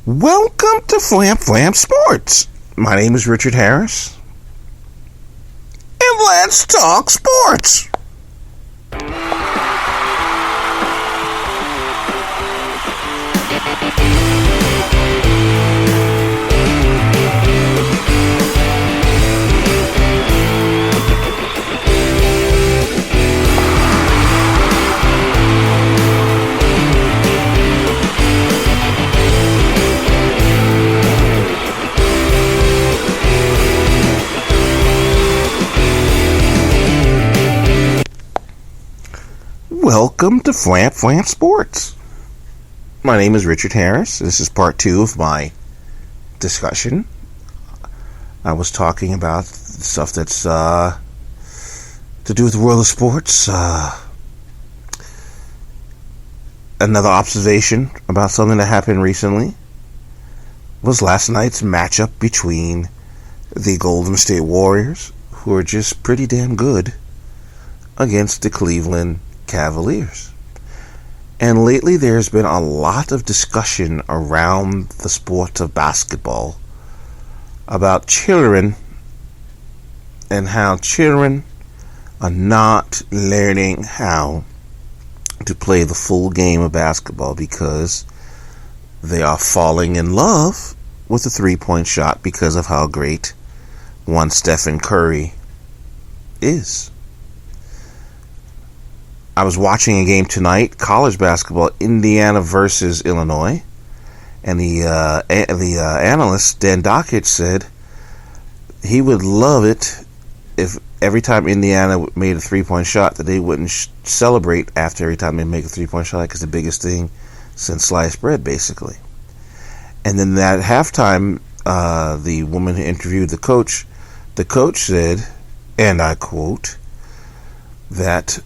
Welcome to Flam Flam Sports. My name is Richard Harris. And let's talk sports. Welcome to Flam Flam Sports. My name is Richard Harris. This is part 2 of my discussion. I was talking about stuff that's to do with the world of sports. Another observation about something that happened recently was last night's matchup between the Golden State Warriors, who are just pretty damn good, against the Cleveland Cavaliers. And lately there's been a lot of discussion around the sport of basketball about children and how children are not learning how to play the full game of basketball because they are falling in love with the three-point shot because of how great one Stephen Curry is. I was watching a game tonight, college basketball, Indiana versus Illinois, and the analyst, Dan Dockett, said he would love it if every time Indiana made a three-point shot that they wouldn't celebrate after every time they make a three-point shot, because the biggest thing since sliced bread, basically. And then at halftime, the woman who interviewed the coach said, and I quote, that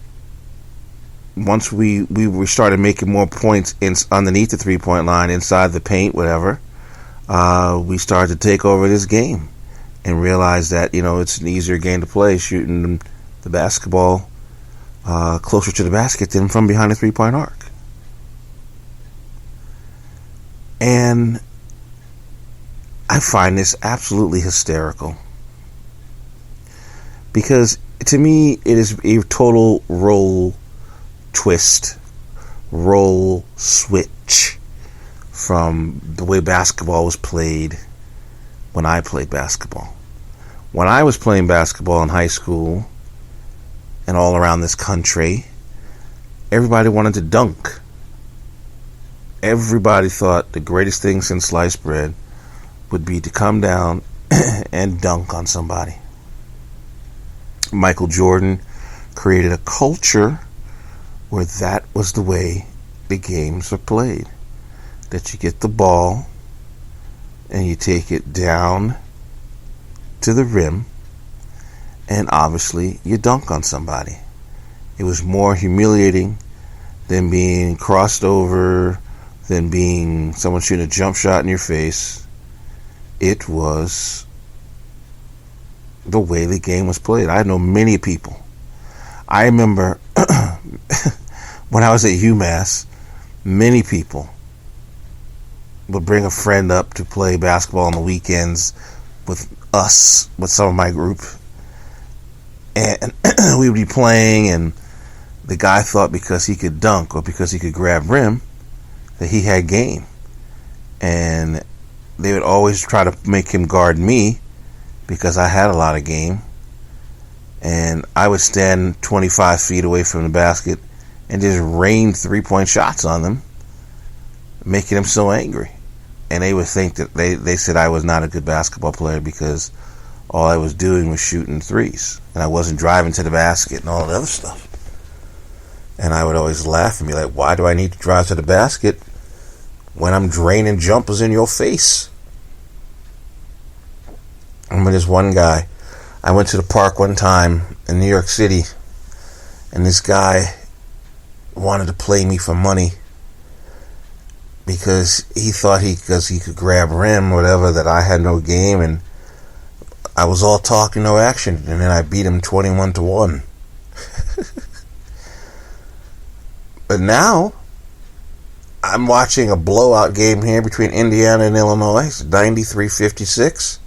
once we started making more points underneath the three-point line, inside the paint, whatever, we started to take over this game and realize that, it's an easier game to play shooting the basketball closer to the basket than from behind the three-point arc. And I find this absolutely hysterical, because to me it is a total role switch from the way basketball was played when I played basketball. When I was playing basketball in high school and all around this country, everybody wanted to dunk. Everybody thought the greatest thing since sliced bread would be to come down and dunk on somebody. Michael Jordan created a culture where that was the way the games are played. That you get the ball and you take it down to the rim and obviously you dunk on somebody. It was more humiliating than being crossed over, than being someone shooting a jump shot in your face. It was the way the game was played. I know many people. I remember when I was at UMass, many people would bring a friend up to play basketball on the weekends with some of my group. And we would be playing, and the guy thought because he could dunk or because he could grab rim that he had game. And they would always try to make him guard me because I had a lot of game. And I would stand 25 feet away from the basket and just rain three-point shots on them, making them so angry. And they would think that they said I was not a good basketball player because all I was doing was shooting threes. And I wasn't driving to the basket and all the other stuff. And I would always laugh and be like, why do I need to drive to the basket when I'm draining jumpers in your face? I remember this one guy. I went to the park one time in New York City, and this guy wanted to play me for money because he thought because he could grab rim or whatever, that I had no game, and I was all talk and no action, and then I beat him 21-1. But now I'm watching a blowout game here between Indiana and Illinois. It's 93-56.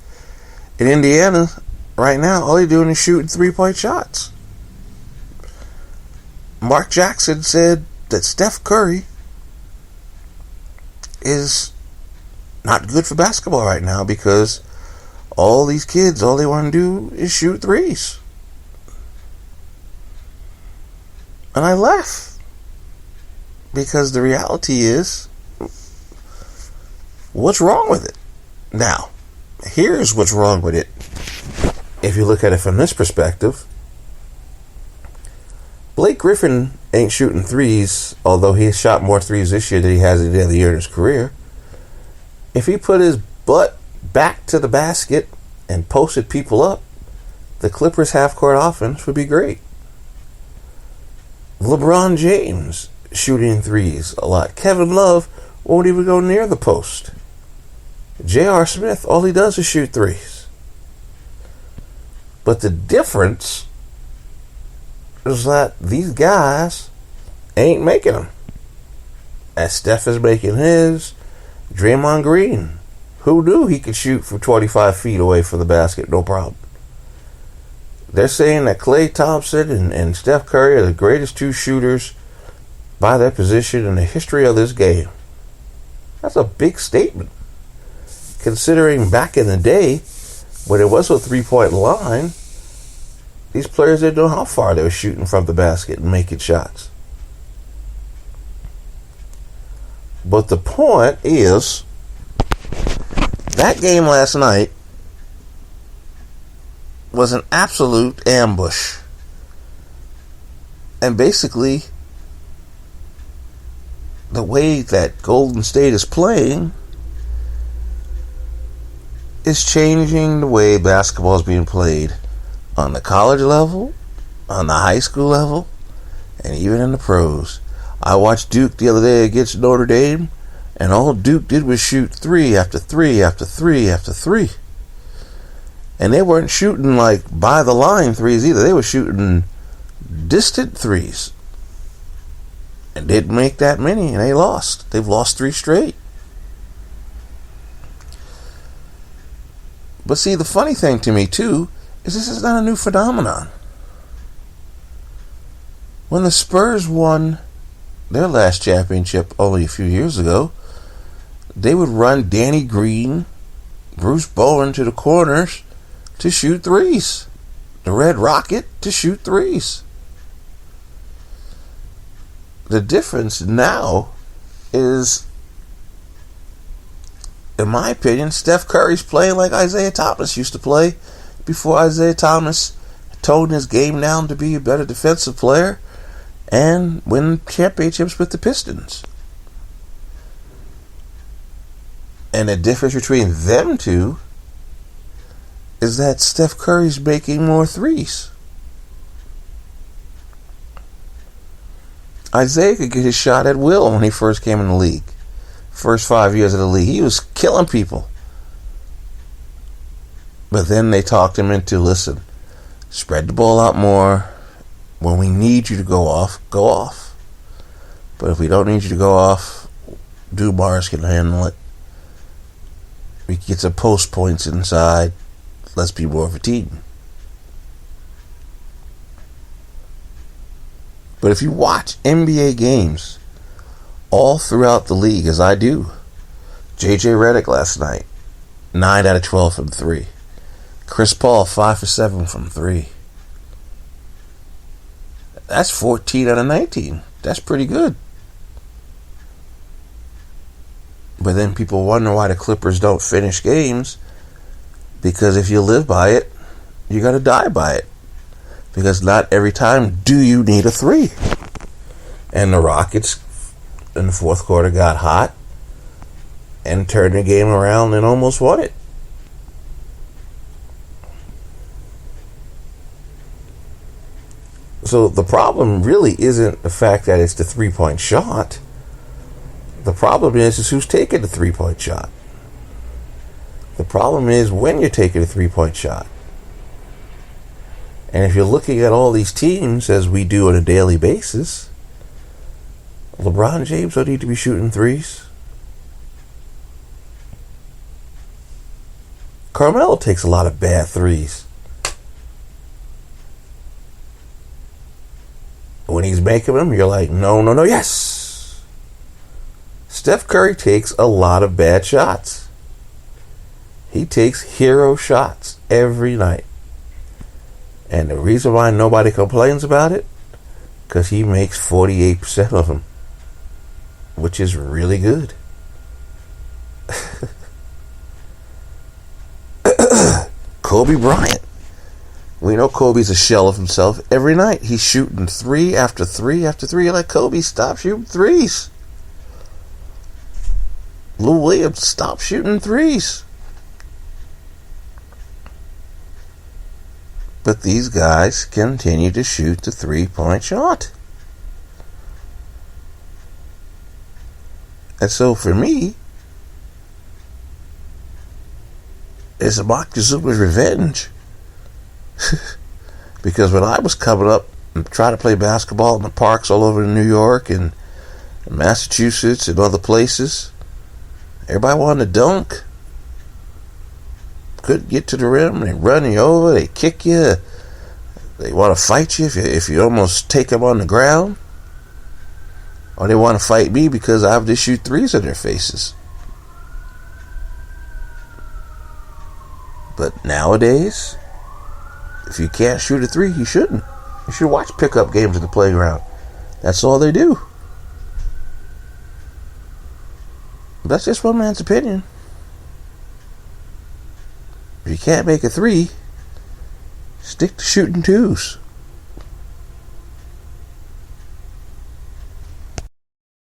In Indiana, right now, all they're doing is shooting 3-point shots. Mark Jackson said that Steph Curry is not good for basketball right now because all these kids, all they want to do is shoot threes. And I laugh because the reality is, what's wrong with it? Now, here's what's wrong with it. If you look at it from this perspective, Blake Griffin ain't shooting threes, although he has shot more threes this year than he has any other year in his career. If he put his butt back to the basket and posted people up, the Clippers' half-court offense would be great. LeBron James shooting threes a lot. Kevin Love won't even go near the post. J.R. Smith, all he does is shoot threes. But the difference is that these guys ain't making them. As Steph is making his, Draymond Green, who knew he could shoot from 25 feet away from the basket, no problem. They're saying that Klay Thompson and Steph Curry are the greatest two shooters by their position in the history of this game. That's a big statement, considering back in the day when it was a 3-point line, these players didn't know how far they were shooting from the basket and making shots. But the point is, that game last night was an absolute ambush. And basically, the way that Golden State is playing is changing the way basketball is being played on the college level, on the high school level, and even in the pros. I watched Duke the other day against Notre Dame, and all Duke did was shoot 3 after 3 after 3 after 3. And they weren't shooting like by the line threes either. They were shooting distant threes. And didn't make that many, and they lost. They've lost 3 straight. But see, the funny thing to me too is this is not a new phenomenon. When the Spurs won their last championship only a few years ago, they would run Danny Green, Bruce Bowen to the corners to shoot threes. The Red Rocket to shoot threes. The difference now is, in my opinion, Steph Curry's playing like Isaiah Thomas used to play before Isaiah Thomas toned his game down to be a better defensive player and win championships with the Pistons. And the difference between them two is that Steph Curry's making more threes. Isaiah could get his shot at will when he first came in the league. First 5 years of the league, he was killing people. But then they talked him into, listen, spread the ball out more. When we need you to go off, go off. But if we don't need you to go off, Dumars can handle it. We can get some post points inside. Let's be more of a team. But if you watch NBA games all throughout the league, as I do, J.J. Redick last night, 9 out of 12 from 3. Chris Paul, 5 for 7 from 3. That's 14 out of 19. That's pretty good. But then people wonder why the Clippers don't finish games. Because if you live by it, you got to die by it. Because not every time do you need a 3. And the Rockets in the fourth quarter got hot and turned the game around and almost won it. So the problem really isn't the fact that it's the 3-point shot. The problem is who's taking the 3-point shot. The problem is when you're taking a 3-point shot. And if you're looking at all these teams as we do on a daily basis, LeBron James don't need to be shooting threes. Carmelo takes a lot of bad threes. When he's making them, you're like, no, no, no, yes. Steph Curry takes a lot of bad shots. He takes hero shots every night. And the reason why nobody complains about it, because he makes 48% of them, which is really good. Kobe Bryant. We know Kobe's a shell of himself. Every night he's shooting three after three after three. You're like, Kobe, stop shooting threes. Lou Williams, stop shooting threes. But these guys continue to shoot the 3-point shot. And so for me, it's a Montezuma revenge. Because when I was coming up and trying to play basketball in the parks all over New York and Massachusetts and other places, everybody wanted to dunk. Couldn't get to the rim. They run you over. They kick you. They want to fight you if you almost take them on the ground. Or they want to fight me because I have to shoot threes in their faces. But nowadays, if you can't shoot a three, you shouldn't. You should watch pickup games at the playground. That's all they do. That's just one man's opinion. If you can't make a three, stick to shooting twos.